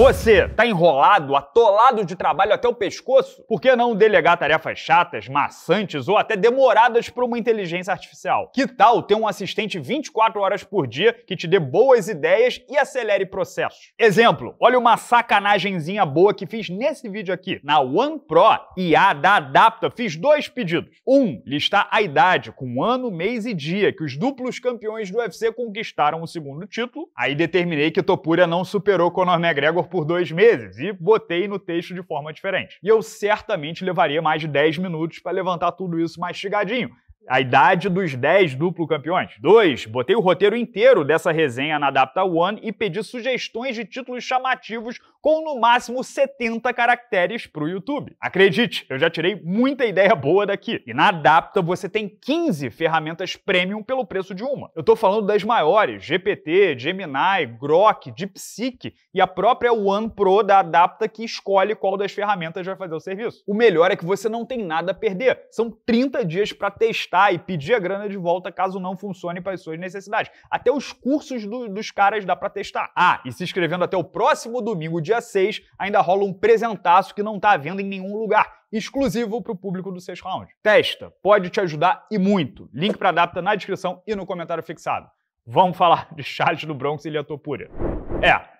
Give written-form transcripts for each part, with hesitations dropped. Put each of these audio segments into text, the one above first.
Você tá enrolado, atolado de trabalho até o pescoço? Por que não delegar tarefas chatas, maçantes ou até demoradas para uma inteligência artificial? Que tal ter um assistente 24 horas por dia que te dê boas ideias e acelere processos? Exemplo, olha uma sacanagemzinha boa que fiz nesse vídeo aqui. Na One Pro IA da Adapta, fiz 2 pedidos. Listar a idade com ano, mês e dia que os duplos campeões do UFC conquistaram o segundo título. Aí determinei que Topuria não superou Conor McGregor por 2 meses e botei no texto de forma diferente. E eu certamente levaria mais de 10 minutos para levantar tudo isso mastigadinho. A idade dos 10 duplo campeões. 2. Botei o roteiro inteiro dessa resenha na Adapta One e pedi sugestões de títulos chamativos com no máximo 70 caracteres pro YouTube. Acredite, eu já tirei muita ideia boa daqui. E na Adapta você tem 15 ferramentas premium pelo preço de uma. Eu tô falando das maiores, GPT, Gemini, Grok, DeepSeek e a própria One Pro da Adapta que escolhe qual das ferramentas vai fazer o serviço. O melhor é que você não tem nada a perder. São 30 dias para testar e pedir a grana de volta caso não funcione para as suas necessidades. Até os cursos dos caras dá para testar. E se inscrevendo até o próximo domingo, dia 6, ainda rola um presentaço que não tá à venda em nenhum lugar, exclusivo para o público do 6 Round. Testa, pode te ajudar e muito. Link para Adapta na descrição e no comentário fixado. Vamos falar de Charles do Bronx e Ilia Topuria.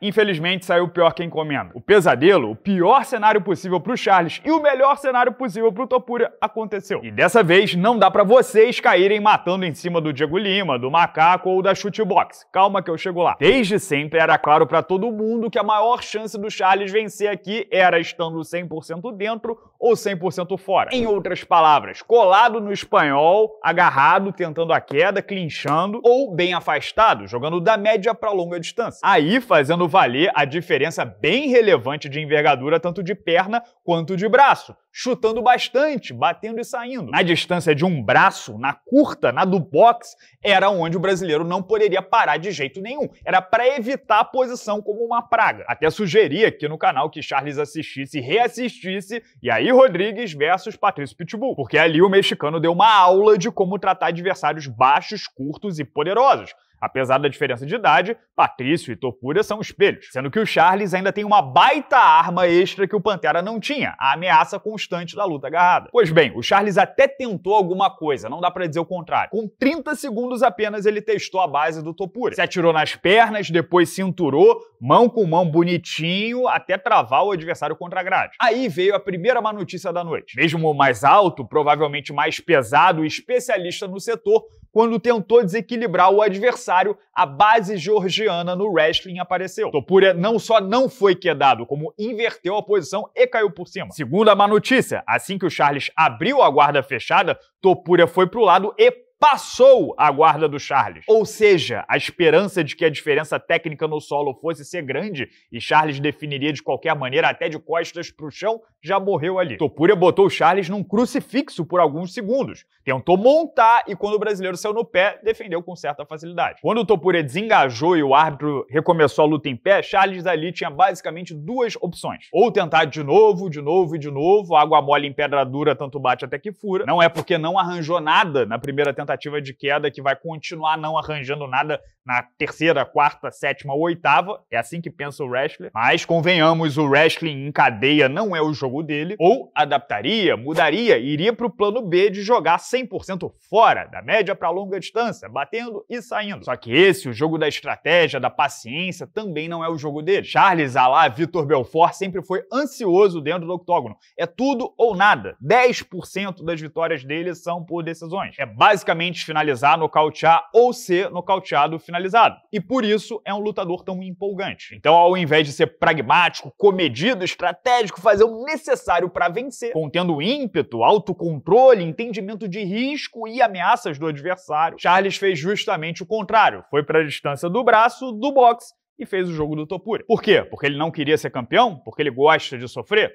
Infelizmente saiu pior que a encomenda. O pesadelo, o pior cenário possível pro Charles e o melhor cenário possível pro Topuria aconteceu. E dessa vez não dá pra vocês caírem matando em cima do Diego Lima, do Macaco ou da Shootbox. Calma que eu chego lá. Desde sempre era claro pra todo mundo que a maior chance do Charles vencer aqui era estando 100% dentro ou 100% fora. Em outras palavras, colado no espanhol, agarrado, tentando a queda, clinchando ou bem afastado, jogando da média pra longa distância. Aí fazendo valer a diferença bem relevante de envergadura tanto de perna quanto de braço, chutando bastante, batendo e saindo. Na distância de um braço, na curta, na do box, era onde o brasileiro não poderia parar de jeito nenhum. Era para evitar a posição como uma praga. Até sugeri aqui no canal que Charles assistisse e reassistisse Yair Rodrigues versus Patrício Pitbull, porque ali o mexicano deu uma aula de como tratar adversários baixos, curtos e poderosos. Apesar da diferença de idade, Patrício e Topuria são espelhos, sendo que o Charles ainda tem uma baita arma extra que o Pantera não tinha, a ameaça constante da luta agarrada. Pois bem, o Charles até tentou alguma coisa, não dá pra dizer o contrário. Com 30 segundos apenas ele testou a base do Topuria. Se atirou nas pernas, depois cinturou, mão com mão bonitinho, até travar o adversário contra a grade. Aí veio a primeira má notícia da noite. Mesmo o mais alto, provavelmente mais pesado e especialista no setor, quando tentou desequilibrar o adversário, a base georgiana no wrestling apareceu. Topuria não só não foi quedado, como inverteu a posição e caiu por cima. Segunda má notícia, assim que o Charles abriu a guarda fechada, Topuria foi pro lado e passou a guarda do Charles. Ou seja, a esperança de que a diferença técnica no solo fosse ser grande e Charles definiria de qualquer maneira até de costas pro chão, já morreu ali. Topuria botou o Charles num crucifixo por alguns segundos. Tentou montar e quando o brasileiro saiu no pé, defendeu com certa facilidade. Quando o Topuria desengajou e o árbitro recomeçou a luta em pé, Charles ali tinha basicamente 2 opções. Ou tentar de novo, água mole em pedra dura, tanto bate até que fura. Não é porque não arranjou nada na primeira tentativa de queda que vai continuar não arranjando nada na terceira, quarta, sétima ou oitava. É assim que pensa o wrestler. Mas convenhamos, o wrestling em cadeia não é o jogo dele. Ou adaptaria, mudaria e iria pro plano B de jogar 100% fora, da média para longa distância, batendo e saindo. Só que esse, o jogo da estratégia, da paciência, também não é o jogo dele. Charles, a lá Vitor Belfort, sempre foi ansioso dentro do octógono. É tudo ou nada. 10% das vitórias dele são por decisões. É basicamente finalizar, nocautear ou ser nocauteado finalizado. E por isso é um lutador tão empolgante. Então, ao invés de ser pragmático, comedido, estratégico, fazer o necessário para vencer, contendo ímpeto, autocontrole, entendimento de risco e ameaças do adversário, Charles fez justamente o contrário. Foi para a distância do braço, do boxe, e fez o jogo do Topuria. Por quê? Porque ele não queria ser campeão? Porque ele gosta de sofrer?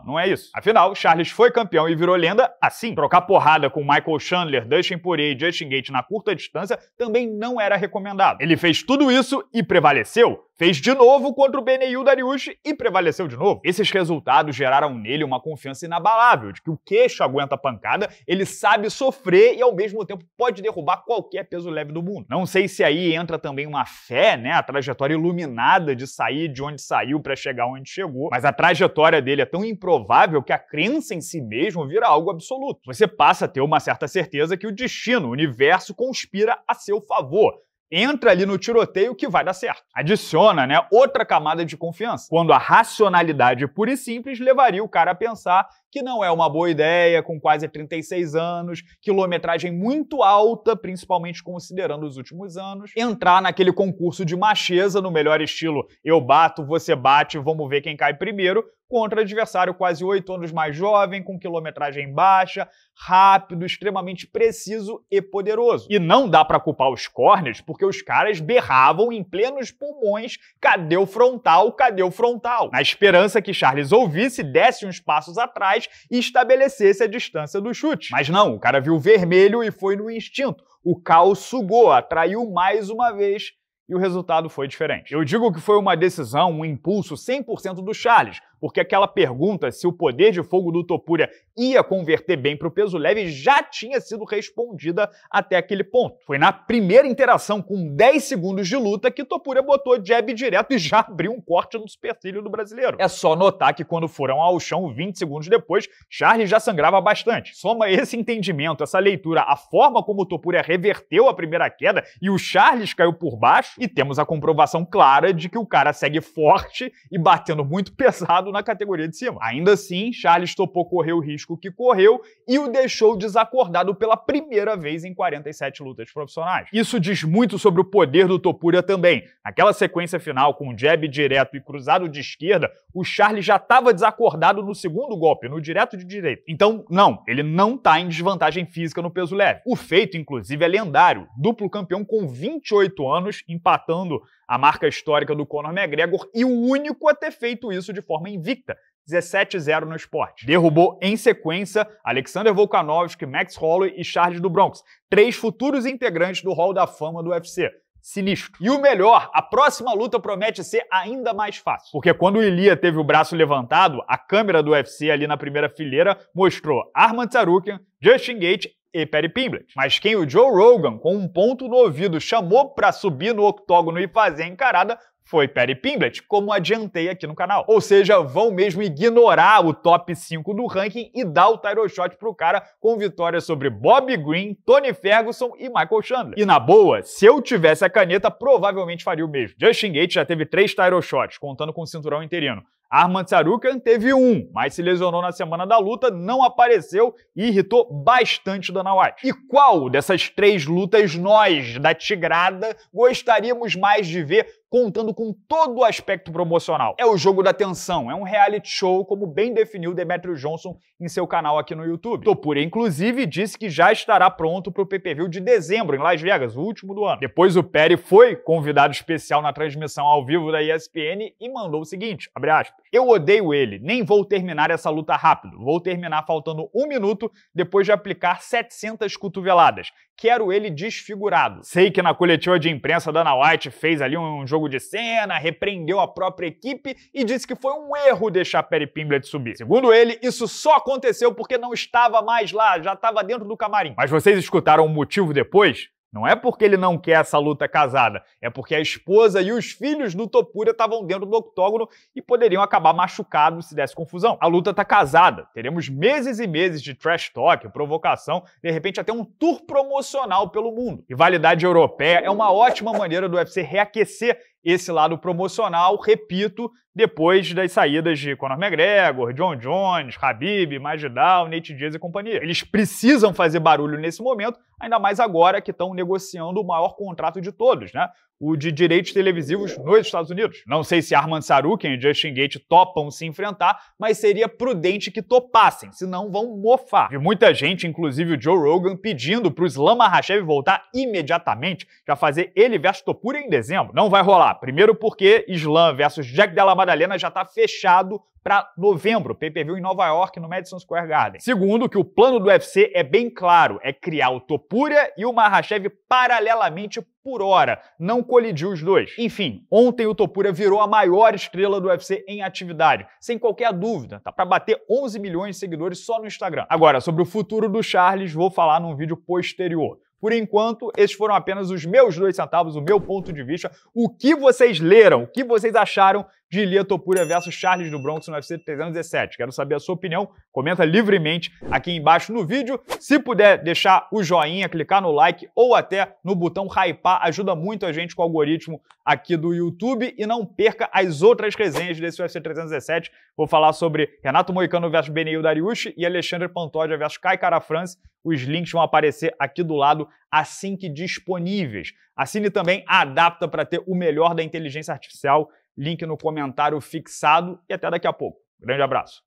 Não é isso. Afinal, Charles foi campeão e virou lenda assim. Trocar porrada com Michael Chandler, Dustin Poirier e Justin Gaethje na curta distância também não era recomendado. Ele fez tudo isso e prevaleceu. Fez de novo contra o Beneil Dariush e prevaleceu de novo. Esses resultados geraram nele uma confiança inabalável de que o queixo aguenta a pancada, ele sabe sofrer e ao mesmo tempo pode derrubar qualquer peso leve do mundo. Não sei se aí entra também uma fé, né, a trajetória iluminada de sair de onde saiu para chegar onde chegou, mas a trajetória dele é tão improvável que a crença em si mesmo vira algo absoluto. Você passa a ter uma certa certeza que o destino, o universo conspira a seu favor. Entra ali no tiroteio que vai dar certo. Adiciona, né, outra camada de confiança, quando a racionalidade pura e simples levaria o cara a pensar que não é uma boa ideia, com quase 36 anos, quilometragem muito alta, principalmente considerando os últimos anos, entrar naquele concurso de macheza no melhor estilo eu bato, você bate, vamos ver quem cai primeiro, contra adversário quase 8 anos mais jovem, com quilometragem baixa, rápido, extremamente preciso e poderoso. E não dá pra culpar os corners, porque os caras berravam em plenos pulmões, cadê o frontal, cadê o frontal? Na esperança que Charles ouvisse, desse uns passos atrás e estabelecesse a distância do chute. Mas não, o cara viu vermelho e foi no instinto. O caos sugou, atraiu mais uma vez e o resultado foi diferente. Eu digo que foi uma decisão, um impulso 100% do Charles, porque aquela pergunta se o poder de fogo do Topuria ia converter bem para o peso leve já tinha sido respondida até aquele ponto. Foi na primeira interação com 10 segundos de luta que Topuria botou jab direto e já abriu um corte no supercílio do brasileiro. É só notar que quando foram ao chão 20 segundos depois, Charles já sangrava bastante. Soma esse entendimento, essa leitura, a forma como o Topuria reverteu a primeira queda e o Charles caiu por baixo, e temos a comprovação clara de que o cara segue forte e batendo muito pesado na categoria de cima. Ainda assim, Charles topou correr o risco que correu e o deixou desacordado pela primeira vez em 47 lutas profissionais. Isso diz muito sobre o poder do Topuria também. Naquela sequência final, com jab direto e cruzado de esquerda, o Charles já estava desacordado no segundo golpe, no direto de direita. Então, não, ele não está em desvantagem física no peso leve. O feito, inclusive, é lendário. Duplo campeão com 28 anos, empatando a marca histórica do Conor McGregor e o único a ter feito isso de forma invicta, 17-0 no esporte. Derrubou em sequência Alexander Volkanovski, Max Holloway e Charles do Bronx, 3 futuros integrantes do Hall da Fama do UFC. Sinistro. E o melhor, a próxima luta promete ser ainda mais fácil. Porque quando o Ilia teve o braço levantado, a câmera do UFC ali na primeira fileira mostrou Arman Tsarukyan, Justin Gaethje e Paddy Pimblett. Mas quem o Joe Rogan, com um ponto no ouvido, chamou pra subir no octógono e fazer a encarada foi Paddy Pimblett, como adiantei aqui no canal. Ou seja, vão mesmo ignorar o top 5 do ranking e dar o title shot pro cara com vitórias sobre Bobby Green, Tony Ferguson e Michael Chandler. E na boa, se eu tivesse a caneta, provavelmente faria o mesmo. Justin Gaethje já teve 3 title shots, contando com o cinturão interino. Arman Tsarukyan teve 1, mas se lesionou na semana da luta, não apareceu e irritou bastante Dana White. E qual dessas 3 lutas nós, da Tigrada, gostaríamos mais de ver contando com todo o aspecto promocional? É o jogo da tensão, é um reality show, como bem definiu Demetrius Johnson em seu canal aqui no YouTube. Topuria, inclusive, disse que já estará pronto para o PPV de dezembro, em Las Vegas, o último do ano. Depois o Paddy foi convidado especial na transmissão ao vivo da ESPN e mandou o seguinte, abre aspas, eu odeio ele, nem vou terminar essa luta rápido, vou terminar faltando 1 minuto depois de aplicar 700 cotoveladas. Quero ele desfigurado. Sei que na coletiva de imprensa Dana White fez ali um jogo de cena, repreendeu a própria equipe e disse que foi um erro deixar Paddy Pimblett subir. Segundo ele, isso só aconteceu porque não estava mais lá, já estava dentro do camarim. Mas vocês escutaram o motivo depois? Não é porque ele não quer essa luta casada, é porque a esposa e os filhos do Topuria estavam dentro do octógono e poderiam acabar machucados se desse confusão. A luta tá casada, teremos meses e meses de trash talk, provocação, de repente até um tour promocional pelo mundo. Rivalidade europeia é uma ótima maneira do UFC reaquecer esse lado promocional, repito, depois das saídas de Conor McGregor, John Jones, Khabib, Masvidal, Nate Diaz e companhia. Eles precisam fazer barulho nesse momento, ainda mais agora que estão negociando o maior contrato de todos, né? o de direitos televisivos nos Estados Unidos. Não sei se Arman Tsarukyan e Justin Gaethje topam se enfrentar, mas seria prudente que topassem, senão vão mofar. Vi muita gente, inclusive o Joe Rogan, pedindo pro Islam Makhachev voltar imediatamente, já fazer ele versus Topuria em dezembro. Não vai rolar. Primeiro porque Islam versus Jack Della Maddalena já tá fechado para novembro, pay-per-view em Nova York, no Madison Square Garden. Segundo, que o plano do UFC é bem claro, é criar o Topuria e o Makhachev paralelamente por hora, não colidir os dois. Enfim, ontem o Topuria virou a maior estrela do UFC em atividade, sem qualquer dúvida, tá para bater 11 milhões de seguidores só no Instagram. Agora, sobre o futuro do Charles, vou falar num vídeo posterior. Por enquanto, esses foram apenas os meus 2 centavos, o meu ponto de vista. O que vocês leram? O que vocês acharam de Ilia Topuria versus Charles do Bronx no UFC 317? Quero saber a sua opinião. Comenta livremente aqui embaixo no vídeo. Se puder deixar o joinha, clicar no like ou até no botão hypar, ajuda muito a gente com o algoritmo aqui do YouTube. E não perca as outras resenhas desse UFC 317. Vou falar sobre Renato Moicano versus Beneil Dariush e Alexandre Pantoja versus Kai Kara-France. Os links vão aparecer aqui do lado assim que disponíveis. Assine também a Adapta para ter o melhor da inteligência artificial. Link no comentário fixado e até daqui a pouco. Grande abraço.